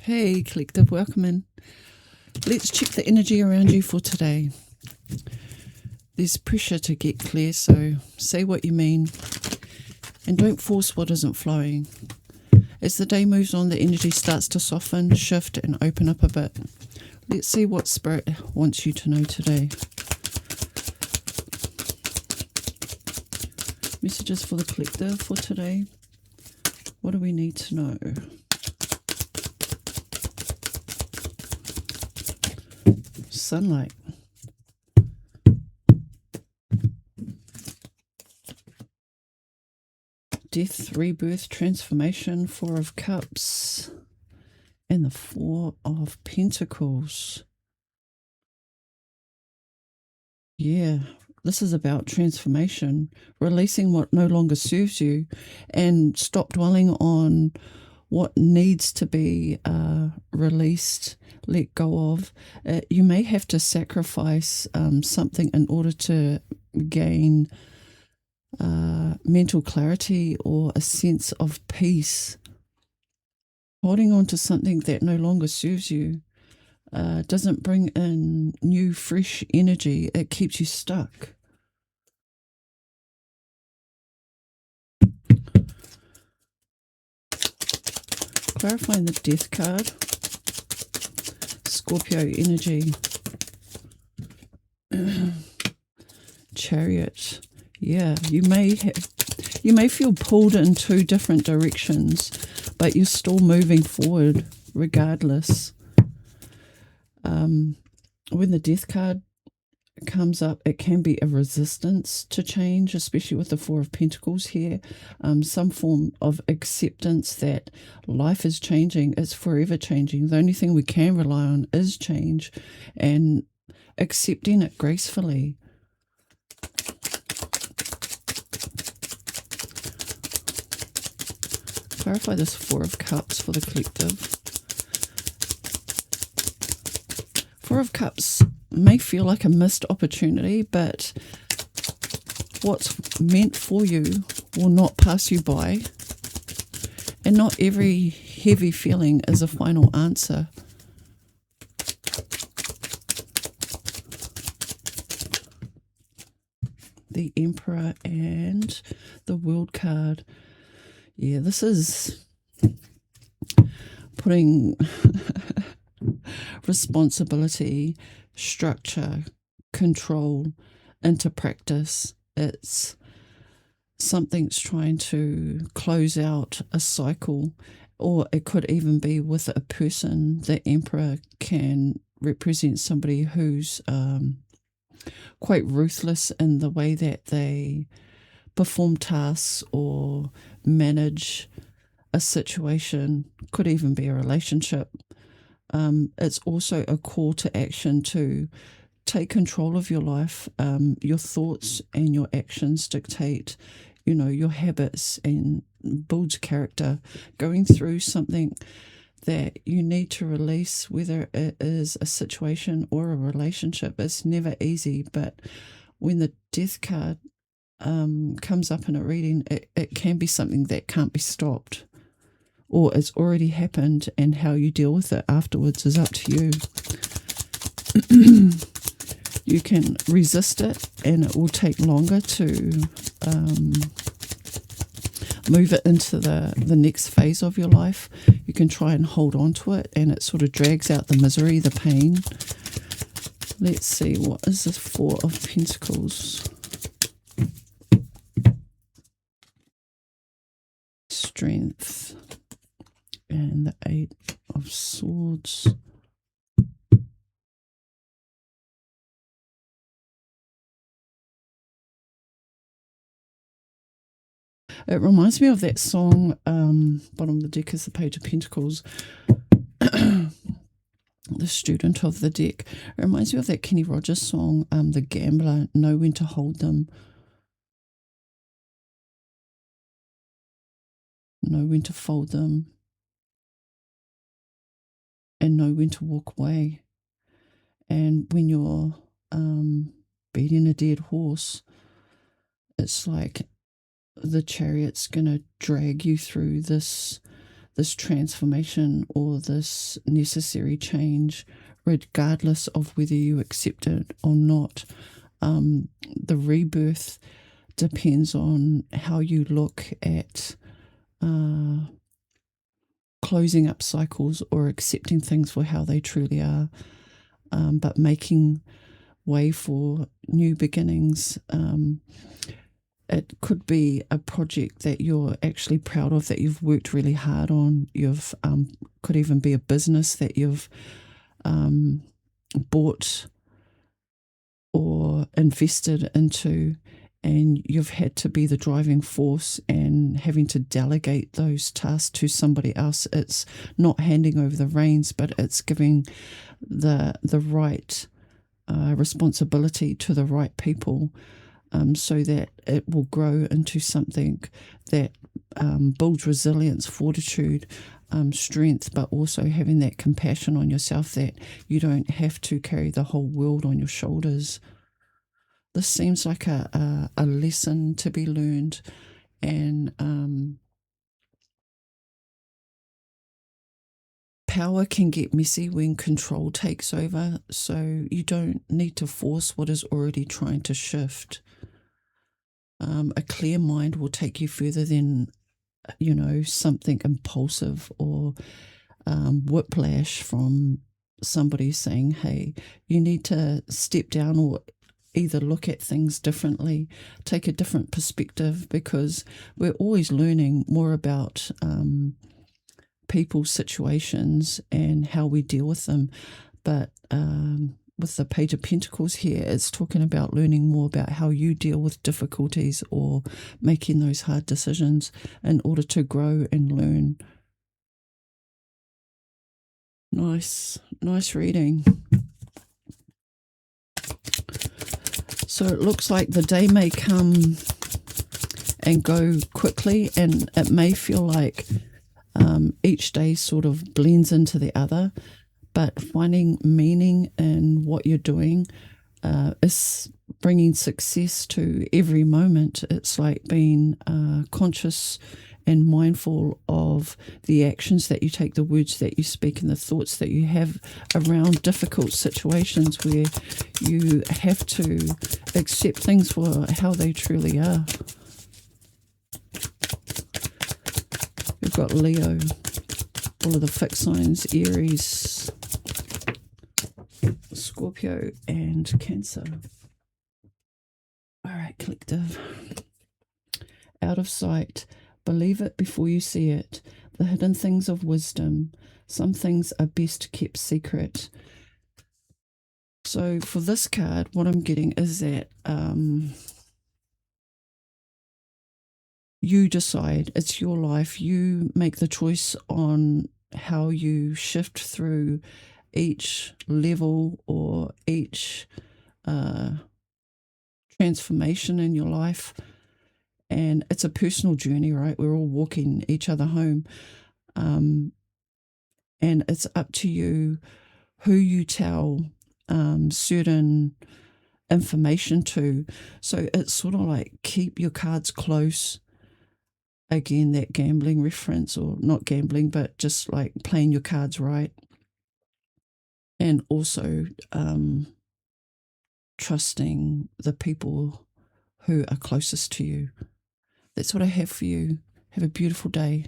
Hey, collective, welcome in. Let's check the energy around you for today. There's pressure to get clear, so say what you mean and don't force what isn't flowing. As the day moves on, the energy starts to soften, shift, and open up a bit. Let's see what Spirit wants you to know today. Messages for the collective for today. What do we need to know? Sunlight. Death, rebirth, transformation, Four of Cups, and the Four of Pentacles. Yeah, this is about transformation, releasing what no longer serves you, and stop dwelling on what needs to be released, let go of. You may have to sacrifice something in order to gain mental clarity or a sense of peace. Holding on to something that no longer serves you doesn't bring in new, fresh energy. It keeps you stuck. Clarifying the Death card. Scorpio energy. Chariot. Yeah, you may feel pulled in two different directions, but you're still moving forward regardless. When the Death card comes up, it can be a resistance to change, especially with the Four of Pentacles here. Some form of acceptance that life is changing, it's forever changing. The only thing we can rely on is change, and accepting it gracefully. Clarify this Four of Cups for the collective. Four of Cups may feel like a missed opportunity, but what's meant for you will not pass you by, and not every heavy feeling is a final answer. The Emperor and the World card. Yeah, this is putting responsibility, structure, control into practice. It's something's trying to close out a cycle, or it could even be with a person. The Emperor can represent somebody who's quite ruthless in the way that they perform tasks or manage a situation. Could even be a relationship. It's also a call to action to take control of your life. Your thoughts and your actions dictate, your habits, and builds character. Going through something that you need to release, whether it is a situation or a relationship, it's never easy. But when the Death card comes up in a reading, it can be something that can't be stopped, or it's already happened, and how you deal with it afterwards is up to you. You can resist it, and it will take longer to move it into the next phase of your life. You can try and hold on to it, and it sort of drags out the misery, the pain. Let's see, what is this Four of Pentacles? Strength. And the Eight of Swords. It reminds me of that song, bottom of the deck is the Page of Pentacles, the student of the deck. It reminds me of that Kenny Rogers song, The Gambler, Know When to Hold Them, know when to fold them, and know when to walk away. And when you're beating a dead horse, it's like the chariot's going to drag you through this this transformation or this necessary change, regardless of whether you accept it or not. The rebirth depends on how you look at closing up cycles or accepting things for how they truly are, but making way for new beginnings. It could be a project that you're actually proud of, that you've worked really hard on. You've could even be a business that you've bought or invested into, and you've had to be the driving force and having to delegate those tasks to somebody else. It's not handing over the reins, but it's giving the right responsibility to the right people, so that it will grow into something that builds resilience, fortitude, strength, but also having that compassion on yourself that you don't have to carry the whole world on your shoulders. This seems like a lesson to be learned, and power can get messy when control takes over, so you don't need to force what is already trying to shift. A clear mind will take you further than, something impulsive or whiplash from somebody saying, hey, you need to step down, or either look at things differently, take a different perspective, because we're always learning more about people's situations and how we deal with them. But with the Page of Pentacles here, it's talking about learning more about how you deal with difficulties or making those hard decisions in order to grow and learn. Nice reading. So it looks like the day may come and go quickly, and it may feel like each day sort of blends into the other, but finding meaning in what you're doing is bringing success to every moment. It's like being conscious and mindful of the actions that you take, the words that you speak, and the thoughts that you have around difficult situations where you have to accept things for how they truly are. We've got Leo, all of the fixed signs, Aries, Scorpio, and Cancer. All right, collective. Out of sight. Believe it before you see it. The hidden things of wisdom. Some things are best kept secret. So for this card, what I'm getting is that you decide. It's your life. You make the choice on how you shift through each level or each transformation in your life. And it's a personal journey, right? We're all walking each other home. And it's up to you who you tell certain information to. So it's sort of like keep your cards close. Again, that gambling reference, or not gambling, but just like playing your cards right. And also trusting the people who are closest to you. That's what I have for you. Have a beautiful day.